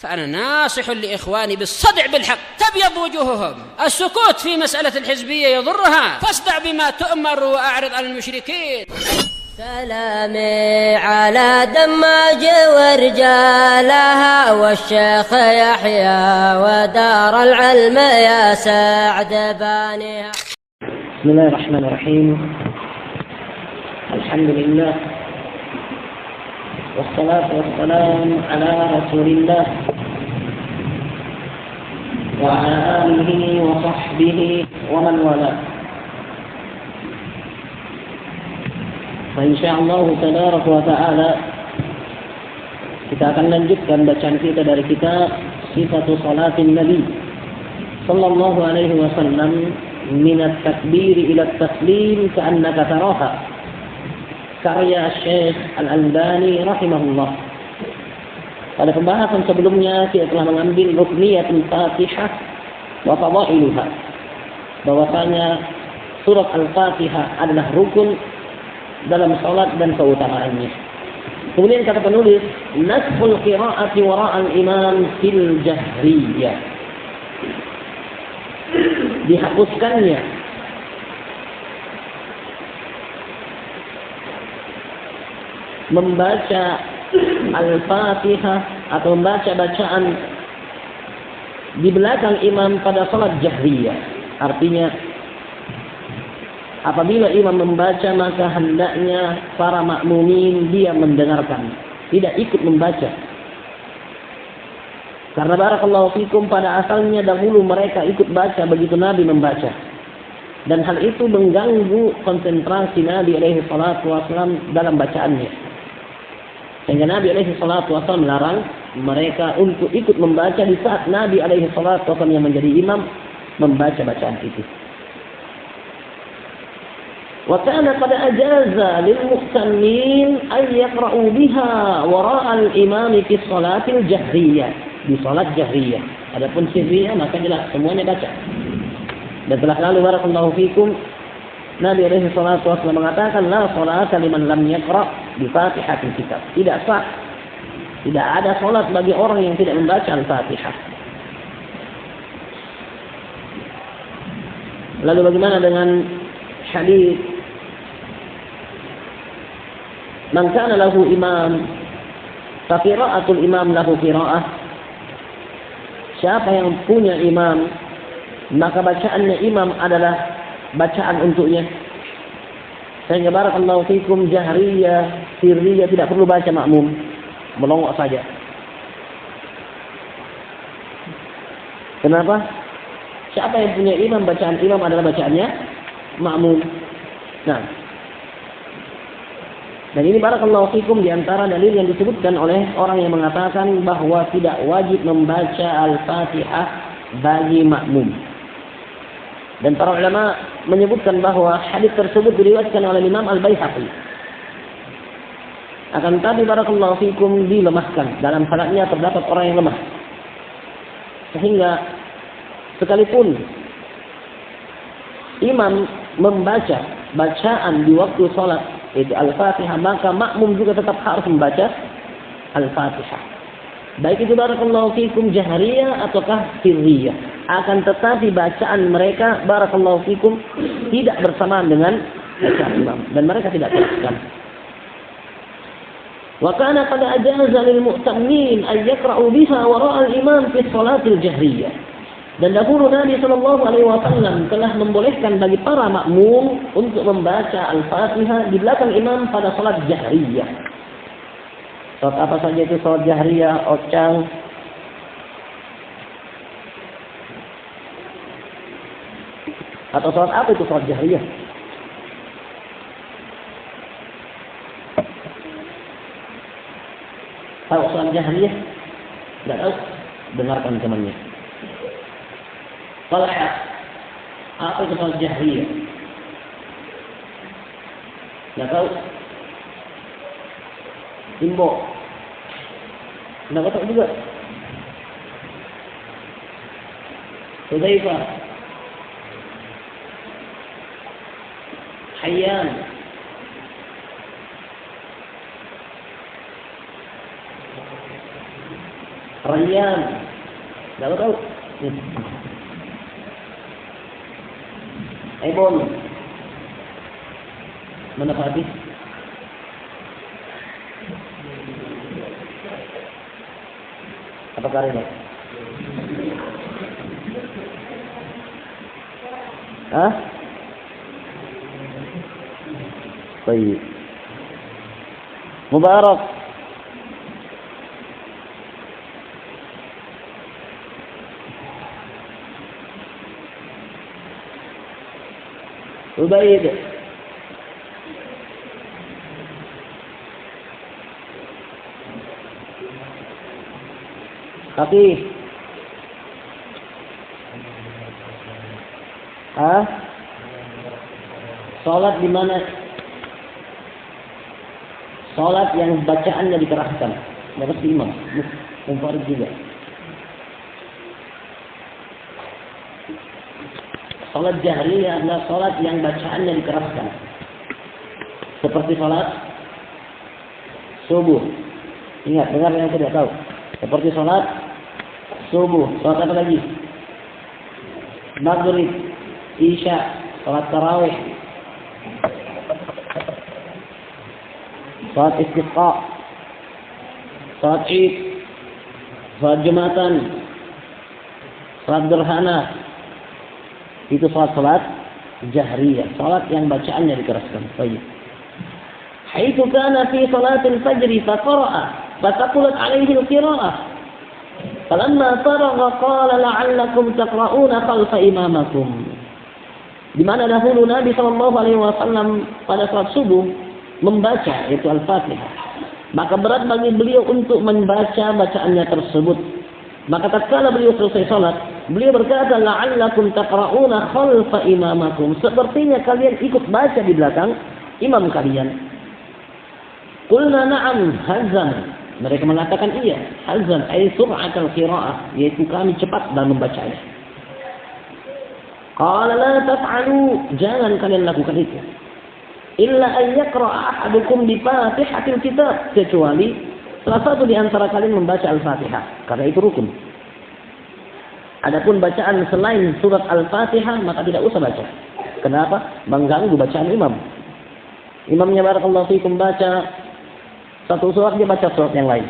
فأنا ناصح لإخواني بالصدع بالحق تبيض وجوههم. السكوت في مسألة الحزبية يضرها، فاصدع بما تؤمر وأعرض عن المشركين. سلامي على دماج ورجالها والشيخ يحيى ودار العلم يا سعد بانيها. بسم الله الرحمن الرحيم. الحمد لله والصلاة والسلام على رسول الله وعلى آله وصحبه ومن والاه. Insyaallah tabaraka wa ta'ala kita akan lanjutkan bacaan kita dari kitab Sifatu Salatin Nabi sallallahu alaihi wasallam min at-takbir ila at-taslim ka'annaka taraha, karya Syekh Al-Albani rahimahullah. Pada pembahasan sebelumnya kita telah mengambil rukniyatul Fatihah wa fadailuha, bahwasanya surat Al-Fatihah adalah rukun dalam salat dan keutamaannya. Kemudian kata penulis, nasful qira'ati wara'al imam fil jahriyah, dihapuskannya membaca Al-Fatihah atau membaca bacaan di belakang imam pada salat jahriyah. Artinya apabila imam membaca maka hendaknya para makmumin dia mendengarkan, tidak ikut membaca. Karena barakallahu fikum pada asalnya dahulu mereka ikut baca begitu Nabi membaca. Dan hal itu mengganggu konsentrasi Nabi alaihi salatu wasallam dalam bacaannya. Sehingga Nabi alaihi salatu wasallam melarang mereka untuk ikut membaca di saat Nabi alaihi salatu wasallam yang menjadi imam membaca bacaan itu. وكان قد أجاز للمؤتمين أن يقرأوا بها وراء الإمام في الصلاة الجهرية, di salat jahriyah. Adapun sirriyah maka jelas semuanya baca. Dan telah lalu barakallahu fikum Nabi alaihi salatu wasallam mengatakan la salata liman lam yaqra bi Fatihatil kitab. Tidak sah, tidak ada salat bagi orang yang tidak membaca Al-Fatihah. Lalu bagaimana dengan hadis man kana lahu imam fa qira'atul imam lahu qira'ah, siapa yang punya imam maka bacaannya imam adalah bacaan untuknya. Sehingga barakallahu fikum jahriyah, sirriyah tidak perlu baca makmum, melongok saja. Kenapa? Siapa yang punya imam, bacaan imam adalah bacaannya makmum. Nah, dan ini barakallahu fikum di antara dalil yang disebutkan oleh orang yang mengatakan bahwa tidak wajib membaca Al-Fatihah bagi makmum. Dan para ulama menyebutkan bahwa hadis tersebut diriwayatkan oleh Imam Al-Baihaqi. Akan tetapi barakallahu fikum dilemahkan, dalam sanadnya terdapat orang yang lemah. Sehingga sekalipun imam membaca bacaan di waktu salat yaitu Al-Fatihah, maka makmum juga tetap harus membaca Al-Fatihah. Baik itu barakallahu fikum jahriyah ataukah sirriyah. Akan tetapi bacaan mereka barakallahu fikum tidak bersamaan dengan bacaan imam dan mereka tidak teruskan. Wa kana qad ajaza lil mu'tammin an yaqra'u biha wara'a al-imam fi shalatil jahriyah. Dan dahulu Nabi sallallahu alaihi wasallam telah membolehkan bagi para makmum untuk membaca Al-Fatihah di belakang imam pada salat jahriyah. Salat apa saja itu salat jahriyah, ocang, atau salat apa itu salat jahriyah? Tahu salat jahriyah? Tidak tahu? Dengarkan temannya. Salat apa itu salat jahriyah? Tidak tahu? Imbo? Tidak tahu juga? Hudzaifah, Hayyan, Rayyan. Tahu? Ibon. Mana Pak Hafiz? Apa karena? Hah? Baik. Mubarak. Ubaid. Hafiz. Salat di mana? Salat yang bacaannya dikeraskan. Dapat imam. Munfarid juga. Salat jahriyah adalah salat yang bacaannya dikeraskan. Seperti salat subuh. Ingat, dengar yang tidak tahu. Seperti salat subuh. Salat apa lagi? Maghrib, Isya, salat tarawih, salat istisqa, salat Id, salat Jumatan, salat gerhana. Itu salat jahriyah, salat yang bacaannya dikeraskan. Baik. Haitsu kana fi salatil fajr faqara'a fataqulat 'alaihi al-qira'ah. Falamma faragha qala la'allakum taqra'una khalfa imamakum. Di mana dahulu Nabi sallallahu alaihi wasallam pada salat subuh membaca itu Al-Fatihah. Maka berat bagi beliau untuk membaca bacaannya tersebut. Maka tatkala beliau selesai salat, beliau berkata la'allakum taqra'una khalfa imamakum. Sepertinya kalian ikut baca di belakang imam kalian. Qulna na'am hazan. Mereka mengatakan iya, hazan ay sur'atul qira'ah, yaitu kami cepat dalam membacanya. Qala la taf'alu, jangan kalian lakukan itu. Illa an yaqra'a ahadukum bi Fatihatil kitab, kecuali salah satu di antara kalian membaca Al-Fatihah, karena itu rukun. Adapun bacaan selain surat Al-Fatihah maka tidak usah baca. Kenapa? Mengganggu bacaan imam. Imamnya barakallahu fikum baca satu surat, dia baca surat yang lain.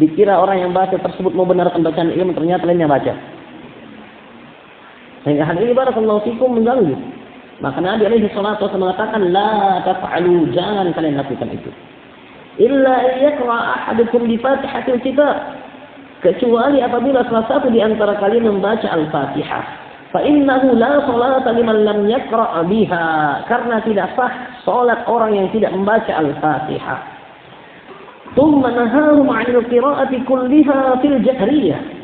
Dikira orang yang baca tersebut mau benarkan bacaan imam, ternyata lainnya baca. Sehingga hal ini barakallahu fikum mengganggu. Maka Nabi alaihi salatu wasallam mengatakan la taf'alu, jangan kalian lakukan itu. Illa yaqra ahadukum bi Fatihatil kitab, kecuali apabila salah satu di antara kalian membaca Al-Fatihah. Fa innahu la salata liman lam yaqra biha, karena tidak sah salat orang yang tidak membaca Al-Fatihah. Thumma nahahum 'anil qira'ati kulliha fil jahriyah.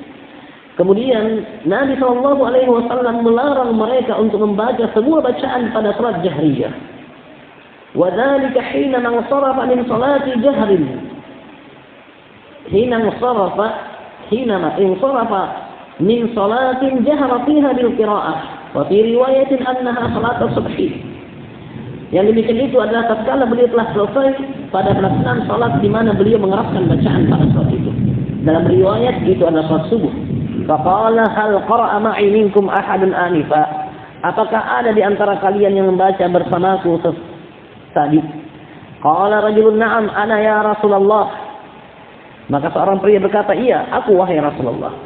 Kemudian Nabi sallallahu alaihi wasallam melarang mereka untuk membaca semua bacaan pada salat jahriyah. Wa dzalika hina man sarafa min salati jahrin. Hina insarafa min salatin jahra fiha bil qira'ah wa fi riwayatin annaha salat subhi. Yang demikian itu adalah tatkala beliau telah selesai pada pelaksanaan salat di mana beliau mengeraskan bacaan pada salat itu. Dalam riwayat itu adalah salat subuh. Faqala hal qara'a ma'i minkum ahadun anifa? Apakah ada di antara kalian yang membaca bersamaku tadi? Qala rajulun na'am ana ya Rasulullah. Maka seorang pria berkata, iya, aku wahai Rasulullah.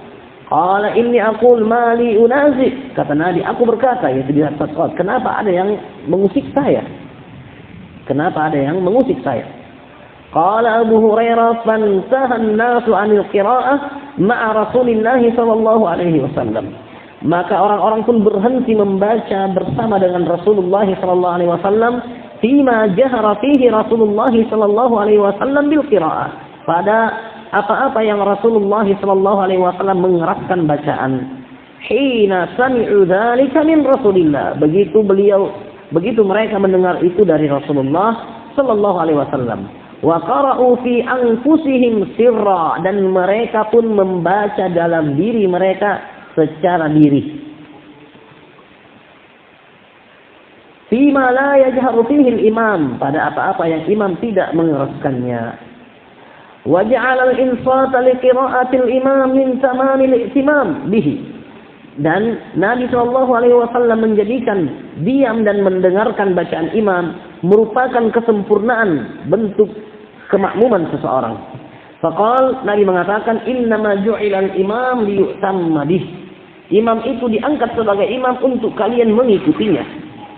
Qala inni aqul mali unazi. Kata Nabi, aku berkata, yaitu di atas salat, kenapa ada yang mengusik saya? Kenapa ada yang mengusik saya? Qala Abu Hurairah fantaha an-nasu 'anil qira'ah ma'a Rasulillah sallallahu alaihi wasallam. Maka orang-orang pun berhenti membaca bersama dengan Rasulullah sallallahu alaihi wasallam fima jahara fihi Rasulullah sallallahu alaihi wasallam bil qira'ah. Pada apa-apa yang Rasulullah sallallahu alaihi wasallam mengeraskan bacaan. Hina sami'u dzalika min Rasulillah. Begitu mereka mendengar itu dari Rasulullah sallallahu alaihi wasallam. Wa qara'u fi anfusihim sirra, dan mereka pun membaca dalam diri mereka secara diri. Fima la yajharu fihi al-imam, pada apa-apa yang imam tidak mengeraskannya. wa ja'ala al-insata li qira'atil imam min tamamil ihtimam bihi. Dan Nabi SAW menjadikan diam dan mendengarkan bacaan imam merupakan kesempurnaan bentuk kemakmuman seseorang. Faqal, Nabi mengatakan, innama ju'ilal imam liyu'tamma bih. Imam itu diangkat sebagai imam untuk kalian mengikutinya.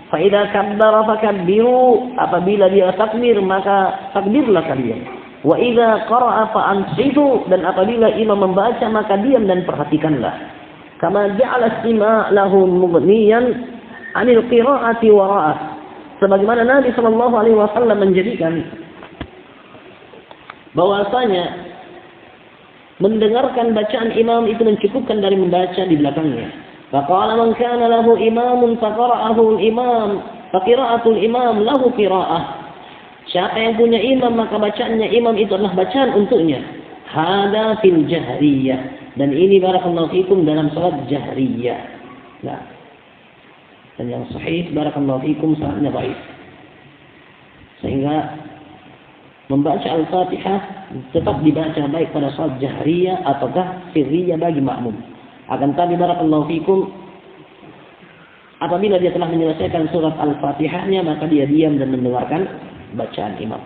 Fa idza kabbara fakabbiru, apabila dia takbir maka takbirlah kalian. Wa idza qara'a fa ansitu, dan apabila imam membaca maka diam dan perhatikanlah. Kama ja'ala istima' lahu mughniyan 'anil qira'ati wara'ah. Sebagaimana Nabi SAW menjadikan bahwasanya mendengarkan bacaan imam itu mencukupkan dari membaca di belakangnya. Faqala man kana lahu imamun faqara'ahu al-imam, faqira'atul imam lahu qira'ah. Siapa yang punya imam maka bacaannya imam itu adalah bacaan untuknya. Hada fil jahriyah, dan ini barakallahu fikum dalam salat jahriyah. Nah, dan yang sahih barakallahu fikum salatnya baik. Sehingga membaca Al-Fatihah tetap dibaca baik pada salat jahriyah ataukah sirriyah bagi makmum. Akan tapi barakallahu fikum, apabila dia telah menyelesaikan surat Al-Fatihahnya maka dia diam dan mendengarkan bacaan imam.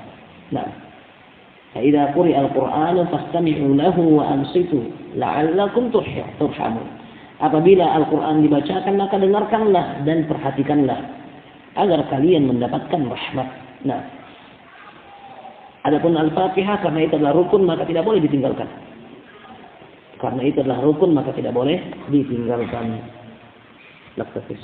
Nah, idza quri'a al-Qur'anu fastami'u lahu wa ansitu la'allakum turhamun. Apabila Al-Qur'an dibacakan maka dengarkanlah dan perhatikanlah agar kalian mendapatkan rahmat. Nah, adapun Al-Fatihah karena itu adalah rukun maka tidak boleh ditinggalkan. Karena itu adalah rukun maka tidak boleh ditinggalkan. Laktafis.